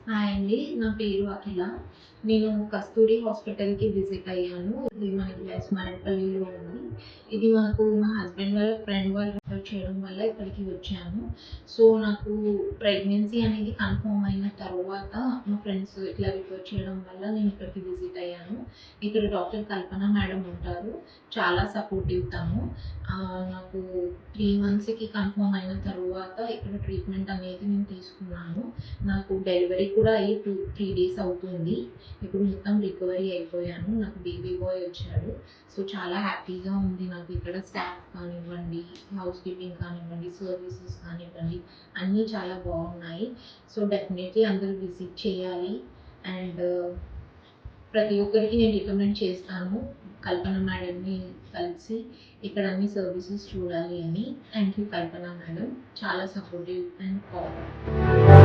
Hi అండి. నా పేరు అఖిల. నేను కస్తూరి హాస్పిటల్‌కి విజిట్ అయ్యాను. ఇది మనకి మదనపల్లిలో ఉంది. ఇది మాకు మా హస్బెండ్ వాళ్ళ ఫ్రెండ్ వాళ్ళు రిఫర్ చేయడం వల్ల ఇక్కడికి వచ్చాను. సో, నాకు ప్రెగ్నెన్సీ అనేది కన్ఫర్మ్ అయిన తరువాత మా ఫ్రెండ్స్ ఇట్లా రిఫర్ చేయడం వల్ల నేను ఇక్కడికి విజిట్ అయ్యాను. ఇక్కడ డాక్టర్ కల్పన మేడం ఉంటారు. చాలా సపోర్టివ్ తను. నాకు 3 మంత్స్‌కి కన్ఫర్మ్ అయిన తరువాత ఇక్కడ ట్రీట్మెంట్ అనేది నేను తీసుకున్నాను. నాకు డెలివరీ కూడా అయ్యి 3 డేస్ అవుతుంది. ఇప్పుడు మొత్తం రికవరీ అయిపోయాను. నాకు బేబీ బాయ్ వచ్చాడు. సో, చాలా హ్యాపీగా ఉంది నాకు ఇక్కడ స్టాఫ్ కానివ్వండి, హౌస్ కీపింగ్ కానివ్వండి, సర్వీసెస్ కానివ్వండి అన్నీ చాలా బాగున్నాయి. సో, డెఫినెట్లీ అందరూ విజిట్ చేయాలి. అండ్ ప్రతి ఒక్కరికి నేను రికమెండ్ చేస్తాను. కల్పన మేడంని కలిసి ఇక్కడ అన్ని సర్వీసెస్ చూడాలి అని. Thank you Kalpana madam. చాలా సపోర్టివ్ అండ్ పవర్.